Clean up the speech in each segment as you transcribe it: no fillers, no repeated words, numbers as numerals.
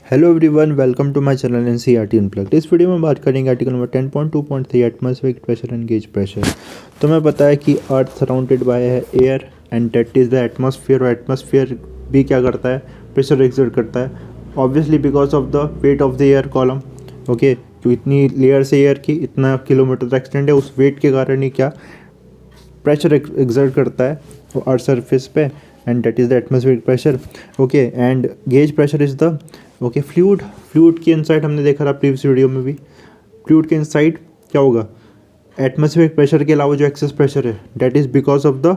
Hello everyone, welcome to my channel NCERT unplugged. इस वीडियो में बात करेंगे article number 10.2.3 atmospheric pressure and gauge pressure. तो मैं पता है कि अर्थ सराउंडेड बाय है air and that is the atmosphere. और एटमॉस्फेयर भी क्या करता है? प्रेशर एक्सर्ट करता है, obviously because of the weight of the air column. Okay, जो इतनी लेयर से एयर की इतना किलोमीटर तक एक्सटेंड है, उस वेट के कारण ही क्या प्रेशर एक्सर्ट करता है वो अर्थ सरफेस पे, and that is the atmospheric pressure. Okay, and gauge pressure is the fluid के इनसाइड हमने देखा था प्रीवियस वीडियो में भी। फ्लूइड के इनसाइड क्या होगा? एटमॉस्फेरिक प्रेशर के अलावा जो एक्सेस प्रेशर है that is because of the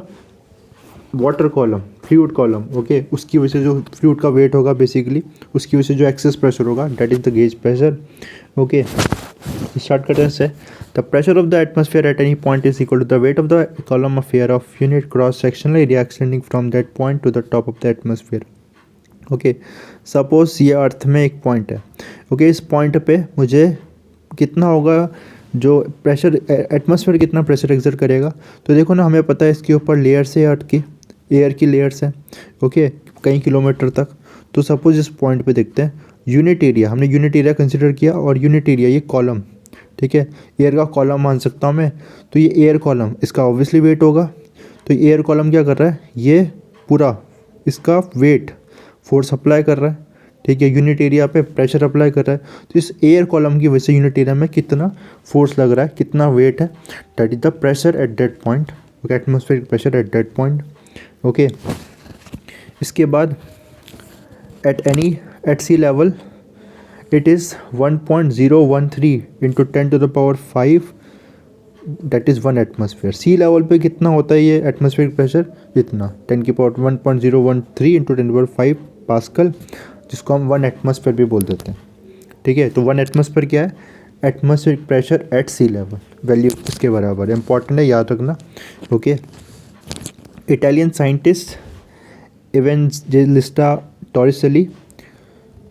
water column, fluid column. Okay, उसकी वजह से जो फ्लूइड का वेट होगा बेसिकली, उसकी वजह से जो एक्सेस प्रेशर होगा that is the gauge pressure. Okay, start करते हैं so the pressure of the atmosphere at any point is equal to the weight of the column of air of unit cross sectional area extending from that point to the top of the atmosphere. Okay, suppose ये earth में एक point है। Okay, इस point पे मुझे कितना होगा जो प्रेशर, एटमॉस्फेयर कितना प्रेशर एक्सर्ट करेगा? तो देखो ना, हमें पता है इसके ऊपर लेयर्स है, अर्थ की एयर की लेयर्स है। ओके, कई किलोमीटर तक। तो सपोज इस पॉइंट पे देखते हैं यूनिट एरिया, हमने यूनिट एरिया कंसिडर किया, और यूनिट एरिया ये कॉलम, ठीक है, एयर का कॉलम मान सकता हूँ मैं। तो ये एयर कॉलम, इसका ऑब्वियसली वेट होगा। तो एयर कॉलम क्या कर रहा है? ये पूरा इसका वेट फोर्स अप्लाई कर रहा है, ठीक है, यूनिट एरिया पे प्रेशर अप्लाई कर रहा है। तो इस एयर कॉलम की वजह से यूनिट एरिया में कितना फोर्स लग रहा है, कितना वेट है, that is the pressure at that point. Okay, atmospheric pressure at that point. Okay, इसके बाद at sea level it is 1.013 into 10⁵ that is 1 atmosphere. Sea level पे कितना होता है ये एटमॉस्फेरिक प्रेशर? इतना 10⁻1.013 इंटू 10⁵ पास्कल, जिसको हम 1 एटमॉस्फेयर भी बोल देते हैं। ठीक है, तो 1 एटमॉस्फेयर क्या है? Atmospheric pressure at sea level, value इसके बराबर है। इंपॉर्टेंट है, याद रखना। Okay, Italian scientist Evangelista Torricelli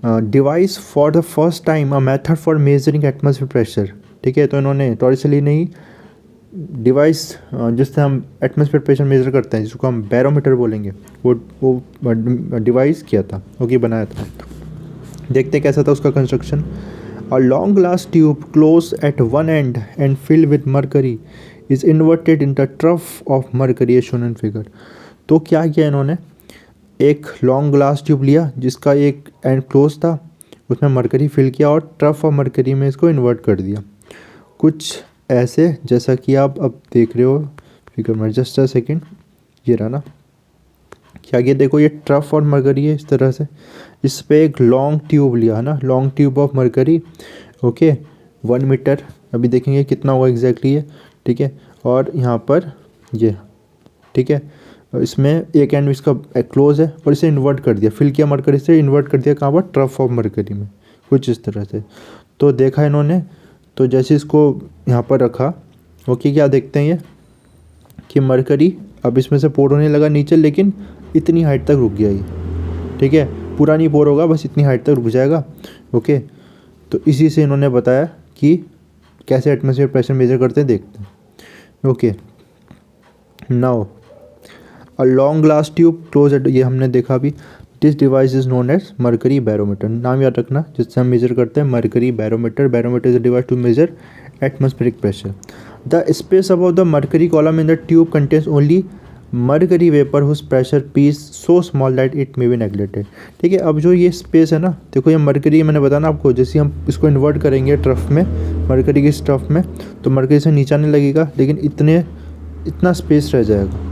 devised for the first time a method for measuring atmosphere pressure. ठीक है, तो इन्होंने टॉरिसेली ने ही डिवाइस जिससे हम एटमॉस्फेयर प्रेशर मेजर करते हैं, जिसको हम बैरोमीटर बोलेंगे, वो डिवाइस किया था। ओके, बनाया था। देखते हैं कैसा था उसका construction. A long glass tube close at one end and filled with mercury is inverted in the trough of mercury as shown in figure. तो क्या किया इन्होंने? एक लॉन्ग ग्लास ट्यूब लिया जिसका एक एंड क्लोज था, उसमें मरकरी फिल किया और ट्रफ ऑफ मरकरी में इसको इन्वर्ट कर दिया, कुछ ऐसे जैसा कि आप अब देख रहे हो फिगर में। जस्ट अ सेकेंड, ये रहा ना, क्या ये देखो, ये ट्रफ और मरकरी है इस तरह से। इस पे एक लॉन्ग ट्यूब लिया है ना, long tube of mercury. Okay, 1 metre, अभी देखेंगे कितना होगा एग्जैक्टली ये। ठीक है, और यहाँ पर ये, ठीक है, इसमें एक एंड इसका क्लोज है और इसे इन्वर्ट कर दिया, फिल किया मरकरी से, इन्वर्ट कर दिया कहाँ पर? ट्रफ ऑफ मरकरी में, कुछ इस तरह से। तो देखा इन्होंने, तो जैसे इसको यहाँ पर रखा, ओके, क्या देखते हैं ये कि मरकरी अब इसमें से पोर होने लगा नीचे, लेकिन इतनी हाइट तक रुक गया ये। ठीक है, पूरा नहीं पोर होगा, बस इतनी हाइट तक रुक जाएगा। ओके, तो इसी से इन्होंने बताया कि कैसे एटमॉस्फेयर प्रेशर मेजर करते हैं, देखते हैं। Okay, now a long glass tube close at, ये हमने देखा अभी। This device is known as mercury barometer, नाम याद रखना, जिससे हम मेजर करते हैं, mercury barometer. Barometer is a device to measure atmospheric pressure. The space above the mercury column in the tube contains only mercury vapour whose pressure P is so small that it may be neglected. ठीक है, अब जो ये space है ना, देखो ये mercury, मैंने बताया ना आपको, जैसे हम इसको इन्वर्ट करेंगे ट्रफ में, मरकरी की ट्रफ में, तो मरकरी से नीचे आने लगेगा, लेकिन इतना स्पेस रह जाएगा।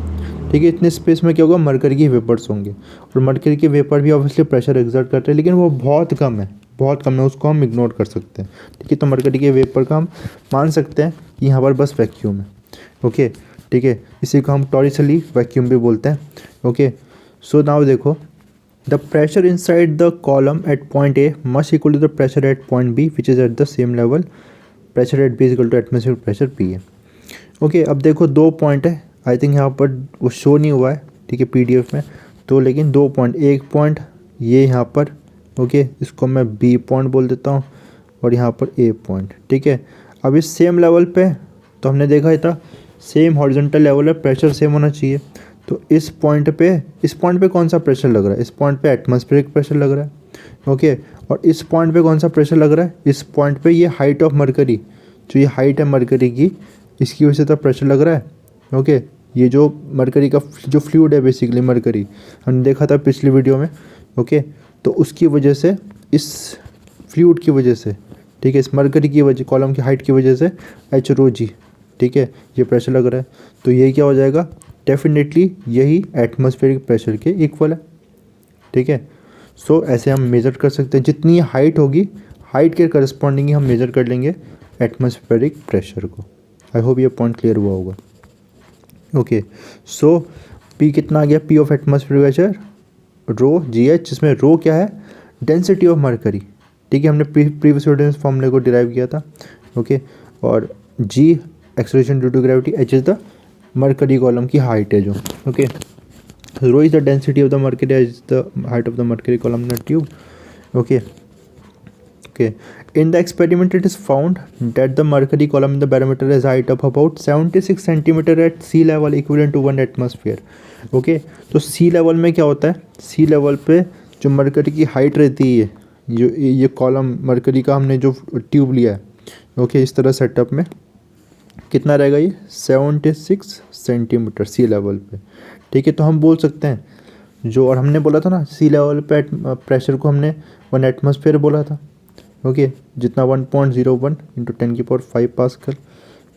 ठीक है, इतने स्पेस में क्या होगा? मरकरी के वेपर्स होंगे, और मरकरी के वेपर भी ऑब्वियसली प्रेशर एक्सर्ट करते हैं, लेकिन वो बहुत कम है, बहुत कम है, उसको हम इग्नोर कर सकते हैं। ठीक है, तो मरकरी के वेपर का हम मान सकते हैं कि यहाँ पर बस वैक्यूम है। ओके, ठीक है, इसी को हम टॉरिसेली वैक्यूम भी बोलते हैं। ओके, सो नाउ देखो, the pressure inside the column at point A must equal to the pressure at point B which is at the same level. Pressure at B is equal to atmospheric pressure P है। Okay, अब देखो 2 point है, I think यहाँ पर वो show नहीं हुआ है, ठीक है, पीडीएफ में, तो लेकिन 2 पॉइंट, एक पॉइंट ये यहाँ पर, ओके, इसको मैं बी पॉइंट बोल देता हूँ, और यहाँ पर ए पॉइंट। ठीक है, अब इस सेम लेवल पे, तो हमने देखा ही था सेम हॉरिजॉन्टल लेवल है, प्रेशर सेम होना चाहिए। तो इस पॉइंट पे कौन सा प्रेशर लग रहा है? इस पॉइंट पे एटमॉस्फेरिक प्रेशर लग रहा है। ओके। और इस पॉइंट पे कौन सा प्रेशर लग रहा है, इस पॉइंट पे ये हाइट ऑफ मरकरी, जो ये हाइट है मरकरी की, इसकी वजह से तो प्रेशर लग रहा है। ओके, ये जो मरकरी का जो फ्लूइड है बेसिकली मरकरी, हमने देखा था पिछली वीडियो में। ओके, तो उसकी वजह से, इस फ्लूइड की वजह से, ठीक है, इस मरकरी की वजह, कॉलम की हाइट की वजह से एच रो जी, ठीक है, ये प्रेशर लग रहा है। तो ये क्या हो जाएगा, डेफिनेटली यही एटमॉस्फेरिक प्रेशर के इक्वल है, ठीक है। सो ऐसे हम मेज़र कर सकते हैं, जितनी हाइट होगी हाइट के करस्पॉन्डिंग ही हम मेज़र कर लेंगे एटमॉस्फेरिक प्रेशर को। आई होप ये पॉइंट क्लियर हुआ होगा। ओके, सो पी कितना आ गया, P of atmospheric pressure rho g h, जिसमें रो क्या है, डेंसिटी ऑफ मरकरी, ठीक है, हमने प्रीवियस वीडियो में फॉर्मूले को डिराइव किया था। ओके, और g acceleration due to gravity, h is the mercury column की हाइट है जो। Okay, rho is the density of the mercury, h is the height of the mercury column in tube. Okay, okay, in the experiment it is found that the mercury column in the barometer has height of about 76 centimeter at sea level equivalent to 1 atmosphere. okay, तो sea level में क्या होता है, sea level पे जो mercury की height रहती है, जो ये कॉलम मरकरी का हमने जो ट्यूब लिया है, ओके, इस तरह सेटअप में कितना रहेगा ये 76 सेंटीमीटर सी लेवल पे, ठीक है। तो हम बोल सकते हैं जो, और हमने बोला था ना सी लेवल पे प्रेशर को हमने 1 एटमॉस्फेयर बोला था। ओके, जितना 1.01 इंटू 10⁵ पास्कल,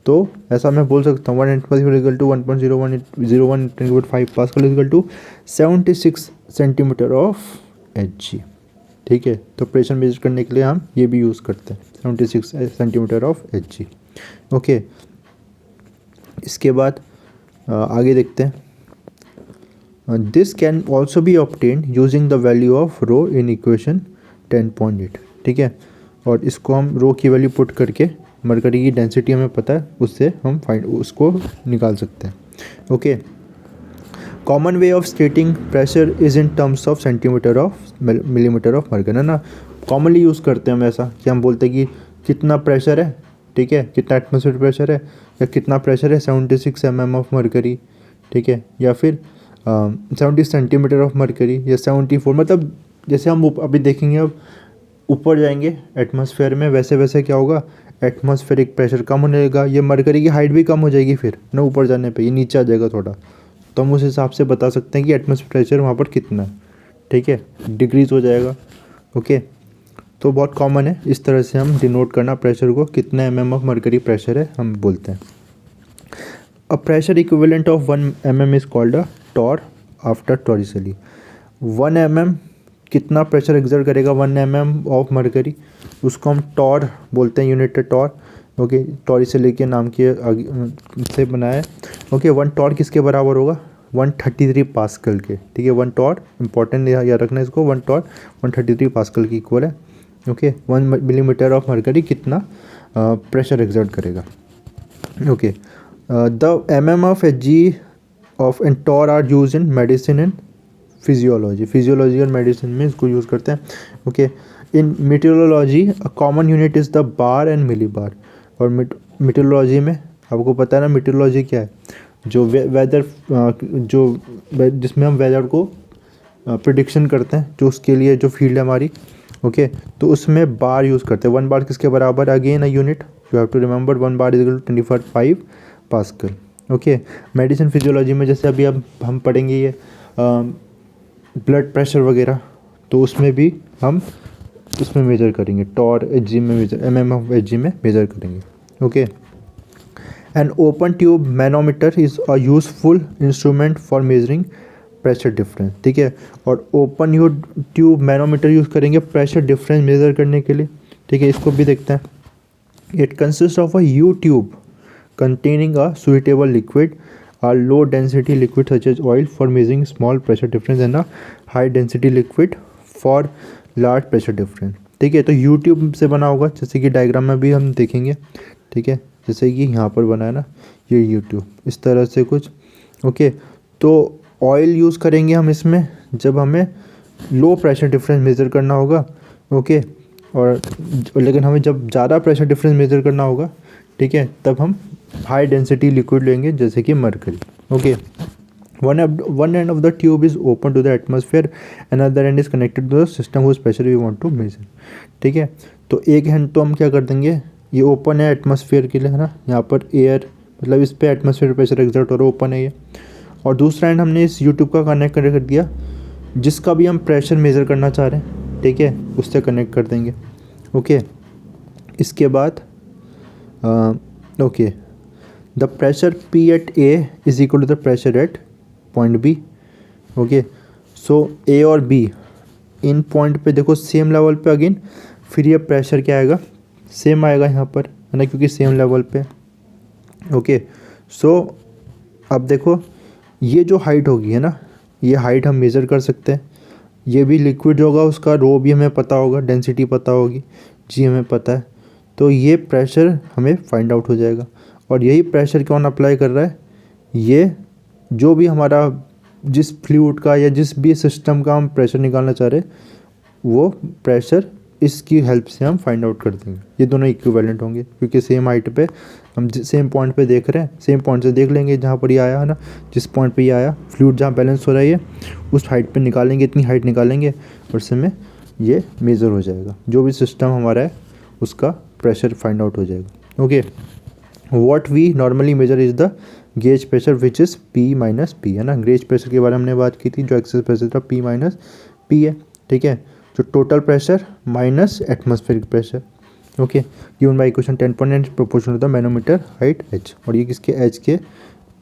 तो ऐसा मैं बोल सकता हूँ 1 atmosphere equal to 1.01 10⁵ pascal equal to 76 centimetre of H G, ठीक है। तो प्रेशर मेजर करने के लिए हम ये भी यूज़ करते हैं 76 centimetre of H G. Okay, इसके बाद आगे देखते हैं। This can also be obtained using the value of rho in equation 10.8, ठीक है। और इसको हम रो की वैल्यू पुट करके मरकरी की डेंसिटी हमें पता है, उससे हम उसको निकाल सकते हैं। ओके, common way of stating pressure is in terms of centimetre of millimetre of mercury, है ना। कॉमनली यूज़ करते हैं हम ऐसा कि हम बोलते हैं कि कितना प्रेशर है, ठीक है, कितना एटमॉस्फेयर प्रेशर है, या कितना प्रेशर है 76 mm ऑफ मरकरी, ठीक है, या फिर 70 सेंटीमीटर ऑफ मरकरी, या 74, मतलब जैसे हम अभी देखेंगे, अब ऊपर जाएंगे एटमॉस्फेयर में, वैसे वैसे क्या होगा, एटमॉस्फेरिक प्रेशर कम होने लगेगा, ये मरकरी की हाइट भी कम हो जाएगी फिर ना, ऊपर जाने पे ये नीचे आ जाएगा थोड़ा, तो हम उस हिसाब से बता सकते हैं कि एटमॉस्फेयर प्रेशर वहाँ पर कितना है, ठीक है, डिक्रीज हो जाएगा। ओके, तो बहुत कॉमन है इस तरह से हम डिनोट करना प्रेशर को, कितना mm ऑफ मरकरी प्रेशर है हम बोलते हैं। A pressure equivalent of 1 mm is called a torr after Torricelli. 1 mm कितना प्रेशर एक्सर्ट करेगा 1 mm ऑफ मरकरी, उसको हम टॉर बोलते हैं, यूनिट टॉर। ओके, टॉरिसली के नाम के से बनाया है। ओके, 1 टॉर किसके बराबर होगा, 133 पास्कल के, ठीक है। 1 टॉर इंपॉर्टेंट याद रखना इसको, 1 टॉर 133 पास्कल की इक्वल है। ओके, 1 मिलीमीटर ऑफ मरकरी कितना प्रेशर एक्सर्ट करेगा। Okay, the mm of H g of and torr are use in medicine and physiology और मेडिसिन में इसको यूज़ करते हैं। Okay, in meteorology a common unit is the bar and millibar. और meteorology में आपको पता है ना, मीटेरोलॉजी क्या है, जो वेदर जो जिसमें हम वेदर को प्रिडिक्शन करते हैं, जो उसके लिए जो फील्ड है हमारी, ओके, तो उसमें बार यूज़ करते हैं। 1 बार किसके बराबर, again a unit you have to remember, 1 bar is equal to 25 pascal. Okay, medicine physiology में जैसे अभी अब हम पढ़ेंगे ये ब्लड प्रेशर वगैरह, तो उसमें भी हम उसमें मेजर करेंगे, टॉर एच जी में measure, mm of H G में मेजर करेंगे। Okay, an open tube manometer is a useful instrument for measuring pressure difference, ठीक है। और ओपन ट्यूब मैनोमीटर यूज़ करेंगे प्रेशर डिफरेंस मेज़र करने के लिए, ठीक है। इसको भी देखते हैं। It consist of a U tube containing a suitable liquid, a low density liquid such as oil for measuring small pressure difference and a high density liquid for large pressure difference, ठीक है। तो YouTube से बना होगा, जैसे कि diagram में भी हम देखेंगे, ठीक है, जैसे कि यहाँ पर बना है ना ये यूट्यूब, इस तरह से कुछ। ओके, तो ऑयल यूज़ करेंगे हम इसमें जब हमें लो प्रेशर डिफरेंस मेज़र करना होगा। ओके, और लेकिन हमें जब ज़्यादा प्रेशर डिफरेंस मेज़र करना होगा, ठीक है, तब हम हाई डेंसिटी लिक्विड लेंगे जैसे कि mercury. Okay, one end of the tube is open to the atmosphere, another end is connected to the system whose pressure we want to measure। ठीक है, तो एक हैंड तो हम क्या कर देंगे, ये ओपन है एटमॉस्फेयर के लिए, है ना, यहाँ पर एयर मतलब इस पर एटमॉस्फेयर प्रेशर एग्जर्ट हो रहा है, ओपन है ये। और दूसरा हैंड हमने इस यूट्यूब का कनेक्ट कर दिया, जिसका भी हम प्रेशर मेज़र करना चाह रहे हैं, ठीक है, उससे कनेक्ट कर देंगे। ओके, इसके बाद okay, the pressure P at A is equal to the pressure at point B। Okay, so A और B इन पॉइंट पे देखो सेम लेवल पे अगेन, फिर ये प्रेशर क्या आएगा, सेम आएगा यहाँ पर, है ना, क्योंकि सेम लेवल पे। ओके, सो अब देखो ये जो हाइट होगी, है ना, ये हाइट हम मेज़र कर सकते हैं। ये भी लिक्विड होगा, उसका रो भी हमें पता होगा, डेंसिटी पता होगी, जी हमें पता है, तो ये प्रेशर हमें फाइंड आउट हो जाएगा। और यही प्रेशर कौन अप्लाई कर रहा है, ये जो भी हमारा जिस फ्लूइड का या जिस भी सिस्टम का हम प्रेशर निकालना चाह रहे हैं, वो प्रेशर इसकी हेल्प से हम फाइंड आउट कर देंगे। ये दोनों इक्विवेलेंट होंगे, क्योंकि सेम हाइट पे हम सेम पॉइंट पे देख रहे हैं, सेम पॉइंट से देख लेंगे जहाँ पर ये आया, है ना, जिस पॉइंट पे ये आया, फ्लूइड जहाँ बैलेंस हो रहा है, ये उस हाइट पे निकालेंगे, इतनी हाइट निकालेंगे, और उससे में ये मेज़र हो जाएगा, जो भी सिस्टम हमारा है उसका प्रेशर फाइंड आउट हो जाएगा। Okay, what we normally measure is the gauge pressure which is P minus P, है ना। गेज प्रेशर के बारे में हमने बात की थी, जो एक्सेस प्रेशर था P माइनस P है, ठीक है, जो total pressure minus atmospheric pressure. Okay, given by equation 10.9 proportional to the manometer height h, और ये किसके, h के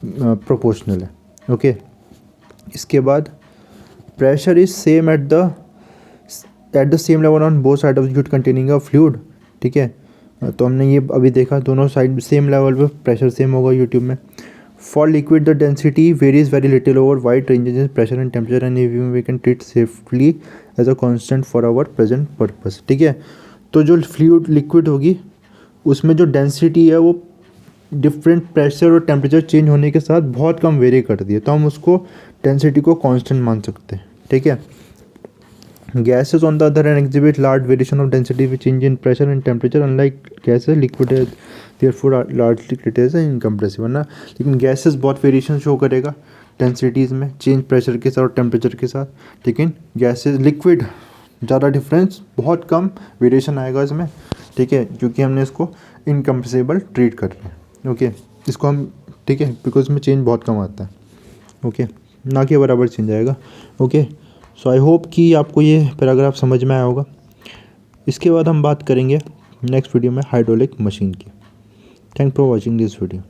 प्रोपोर्शनल है। ओके, इसके बाद pressure is same at the same level on both side of the tube containing a fluid. ठीक है, तो हमने ये अभी देखा, दोनों साइड सेम लेवल पे प्रेशर सेम होगा यूट्यूब में। For liquid the density varies very little over wide ranges in pressure and temperature and we can treat safely as a constant for our present purpose. ठीक है, तो जो fluid liquid होगी उसमें जो density है वो डिफरेंट प्रेशर और टेम्परेचर चेंज होने के साथ बहुत कम वेरी करती है, तो हम उसको डेंसिटी को कांस्टेंट मान सकते हैं। ठीक है, gases on the other hand exhibit large variation of density with change in pressure and temperature, unlike gases liquid है therefore are largely treated as incompressible ना। लेकिन गैसेस बहुत वेरिएशन शो करेगा डेंसिटीज़ में, चेंज प्रेशर के साथ और temperature के साथ, लेकिन गैसेस लिक्विड ज़्यादा डिफरेंस, बहुत कम वेरिएशन आएगा इसमें। ठीक है, क्योंकि हमने इसको इनकम्प्रेसिबल ट्रीट कर रहे हैं। ओके, इसको हम, ठीक है, बिकॉज इसमें चेंज बहुत कम आता है। ओके, ना कि बराबर चेंज आएगा। ओके, सो आई होप कि आपको ये पैराग्राफ समझ में आया होगा। इसके बाद हम बात करेंगे नेक्स्ट वीडियो में हाइड्रोलिक मशीन की। Thank for watching this video.